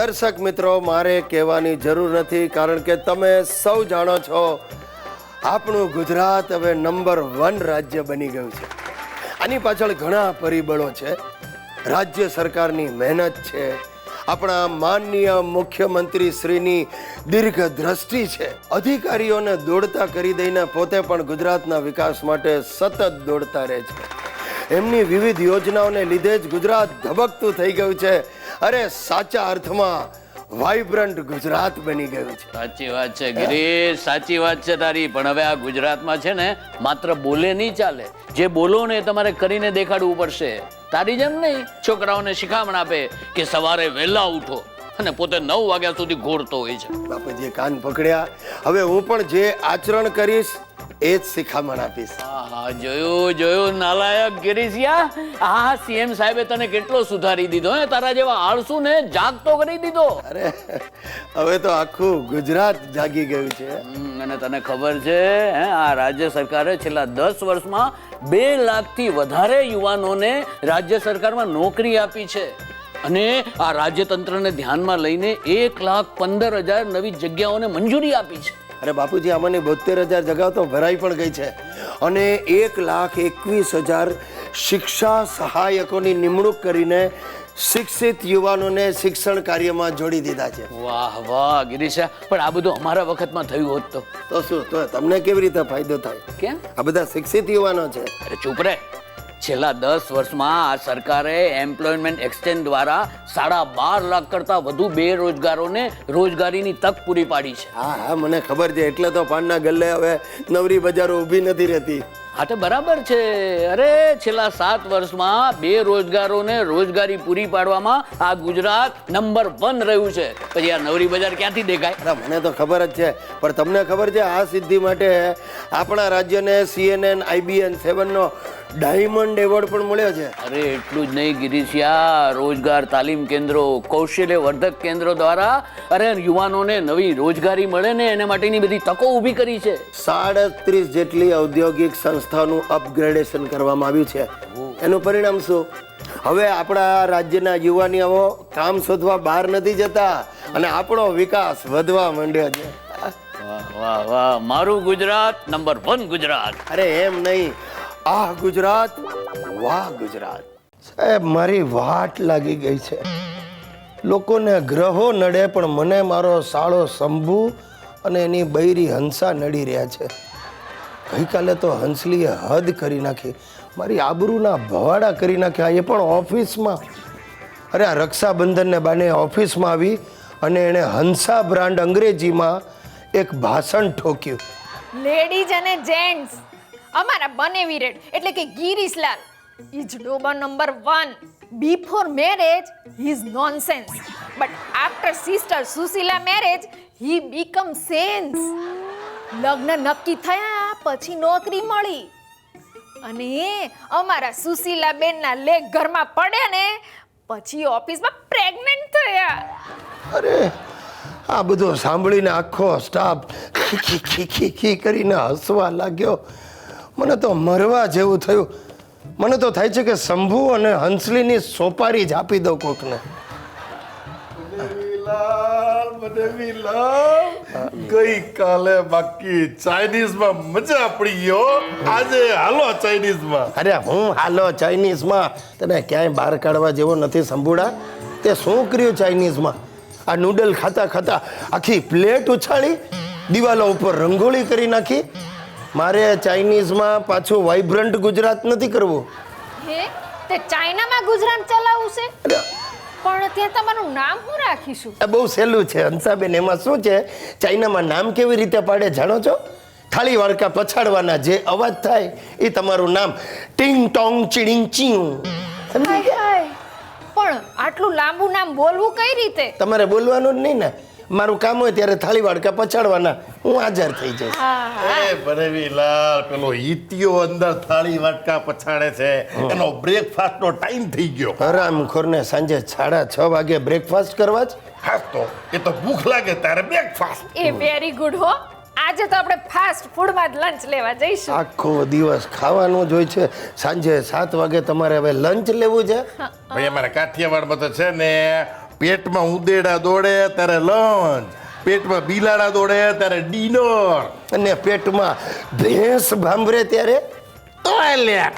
દર્શક મિત્રો, મારે કહેવાની જરૂર નથી, કારણ કે તમે સૌ જાણો છો આપણું ગુજરાત હવે નંબર 1 રાજ્ય બની ગયું છે. આની પાછળ ઘણા પરિબળો છે. રાજ્ય સરકારની મહેનત છે, આપણા માનનીય મુખ્યમંત્રી શ્રીની દીર્ઘ દ્રષ્ટિ છે, અધિકારીઓને દોડતા કરી દઈને પોતે પણ ગુજરાતના વિકાસ માટે સતત દોડતા રહે છે. એમની વિવિધ યોજનાઓને લીધે જ ગુજરાત ધબકતું થઈ ગયું છે. અરે સાચા અર્થમાં વાઇબ્રન્ટ ગુજરાત બની ગયું છે. સાચી વાત છે ગિરીશ, સાચી વાત છે તારી. પણ હવે આ ગુજરાતમાં છે ને માત્ર બોલે નહીં ચાલે, જે બોલો ને તમારે કરીને દેખાડવું પડશે. તારી જેમ નહીં છોકરાઓને શિખામણ આપે કે સવારે વહેલા ઉઠો અને પોતે 9 વાગ્યા સુધી ઘોરતો હોય છે. બાપુજીએ કાન પકડ્યા. હવે હું પણ જે આચરણ કરીશ એ જ શિખામણ આપીશ. હા, જોયું નાલાયક ગિરીશિયા. આ સીએમ સાહેબે તને કેટલો સુધારી દીધો હે, તારા જેવા આળસુ ને જાગતો કરી દીધો. અરે હવે તો આખું ગુજરાત જાગી ગયું છે. અને તને ખબર છે આ રાજ્ય સરકારે છેલ્લા 10 વર્ષમાં 2 લાખથી વધારે યુવાનોને રાજ્ય સરકારમાં નોકરી આપી છે. અને આ રાજ્યતંત્રને ધ્યાનમાં લઈને 1,15,000 નવી જગ્યાઓને મંજૂરી આપી છે. અરે બાપુજી, આમાંની 72,000 જગ્યાઓ તો ભરાઈ પણ ગઈ છે અને 1,21,000 શિક્ષા સહાયકોની નિમણૂક કરીને શિક્ષિત યુવાનોને શિક્ષણ કાર્યમાં જોડી દીધા છે. વાહ વાહ ગિરીશા, પણ આ બધું અમારા વખતમાં થયું હોત તો શું, તો તમને કેવી રીતે ફાયદો થાય? કેમ? આ બધા શિક્ષિત યુવાનો છે. અરે ચૂપ રે. છેલ્લા 10 વર્ષમાં આ સરકારે એમ્પ્લોયમેન્ટ એક્સચેન્જ દ્વારા 12.5 લાખ કરતા વધુ બેરોજગારોને રોજગારીની તક પૂરી પાડી છે. હા, મને ખબર છે. એટલે તો પાનના ગલ્લે હવે નવરી બજારો ઊભી નથી રહેતી. હા તો બરાબર છે. અરે છેલ્લા 7 વર્ષમાં બેરોજગારોને રોજગારી પૂરી પાડવામાં આ ગુજરાત નંબર 1 રહ્યું છે. પછી આ નવરી બજાર ક્યાંથી દેખાય? અરે મને તો ખબર જ છે, પણ તમને ખબર છે આ સિદ્ધિ માટે આપણા રાજ્યને CNN IBN 7 નો ડાયમંડ એવોર્ડ પણ મળ્યો છે. અરે એટલું જ નહીં ગિરીશિયા, રોજગાર તાલીમ કેન્દ્રો, કૌશલ્ય વર્ધક કેન્દ્રો દ્વારા અરે યુવાનોને નવી રોજગારી મળે ને એના માટેની બધી તકો ઊભી કરી છે. 37 જેટલી ઔદ્યોગિક સંસ્થાઓનું અપગ્રેડેશન કરવામાં આવ્યું છે. એનું પરિણામ શું? હવે આપણા રાજ્યના યુવાનીઓ કામ શોધવા બહાર નથી જતા અને આપણો વિકાસ વધવા માંડ્યો છે. વાહ વાહ વાહ, મારું ગુજરાત નંબર 1 ગુજરાત. અરે એમ નહીં, આ ગુજરાત, વાહ ગુજરાત. સાહેબ, મારી વાટ લાગી ગઈ છે. લોકોને ગ્રહો નડે પણ મને મારો સાળો શંભુ અને એની બૈરી હંસા નડી રહ્યા છે. ગઈકાલે તો હંસલીએ હદ કરી નાખી, મારી આબરૂના ભવાડા કરી નાખ્યા, એ પણ ઓફિસમાં. અરે આ રક્ષાબંધનને બાને ઓફિસમાં આવી અને એણે હંસા બ્રાન્ડ અંગ્રેજીમાં એક ભાષણ ઠોક્યું. લેડીઝ અને જેન્ટ્સ, અમારા બનેવી રેડ એટલે કે ગિરીશલાલ ઇઝ ડોબર number 1. Before marriage he is nonsense, but after sister Sushila marriage he become sense. લગ્ન નક્કી થયા પછી નોકરી મળી અને અમારા સુશીલા બેનના લેગ ઘરમાં પડે ને પછી ઓફિસમાં પ્રેગ્નન્ટ થયા. અરે આ બધું સાંભળીને આખો સ્ટાફ ખી કરીને હસવા લાગ્યો. મને તો મરવા જેવું થયું. મને તો થાય છે કે શંભુ અને હંસલીની સોપારી જ આપી દઉં કોકને. ગઈકાલે બાકી ચાઇનીઝમાં મજા પડી ગયો, આજે હાલો ચાઇનીઝમાં. અરે હું હાલો ચાઇનીઝમાં? તને ક્યાંય બહાર કાઢવા જેવો નથી શંભુડા. તે શું કર્યું ચાઇનીઝમાં? આ નૂડલ ખાતા ખાતા આખી પ્લેટ ઉછાળી, દિવાલો ઉપર રંગોળી કરી નાખી. મારે ચાઇનીઝમાં પાછું વાઇબ્રન્ટ ગુજરાત નથી કરવું. હે, તે ચાઇનામાં ગુજરાત ચલાવવું છે? પણ ત્યાં તમારું નામ શું રાખીશું? બહુ સહેલું છે હંસાબેન. એમાં શું છે, ચાઇનામાં નામ કેવી રીતે પાડે જાણો છો? થાળી વાડકા પછાડવાના, જે અવાજ થાય એ તમારું નામ. ટિંગ ટોંગ ચીડિંગ ચીંગ. સમજી ગયા? પણ આટલું લાંબુ નામ બોલવું કઈ રીતે? તમારે બોલવાનું જ નહીં ને. મારું કામ હોય ત્યારે થાળી વાડકા પછાડવાના, હું હાજર થઈ જઈશ. એ બનેવીલાલ, પેલો ઈતિયો અંદર થાળી વાટકા પછાડે છે, એનો બ્રેકફાસ્ટ નો ટાઈમ થઈ ગયો. હરામખોરને સાંજે 6:30 વાગે બ્રેકફાસ્ટ કરવા જ? હા તો એ તો ભૂખ લાગે ત્યારે બ્રેકફાસ્ટ. એ વેરી ગુડ હો. આજે તો આપણે ફાસ્ટ ફૂડમાં જ લંચ લેવા જઈશું. આખો દિવસ ખાવાનું જ હોય છે, સાંજે 7 વાગે તમારે હવે લંચ લેવું છે? ભાઈ અમારે કાઠિયાવાડમાં તો છે ને પેટમાં ઉદેડા દોડે ત્યારે લંચ, પેટમાં બિલાડા દોડે ત્યારે ડિનર. અને પેટમાં ભેંસ ભાંભરે ત્યારે ટોયલેટ.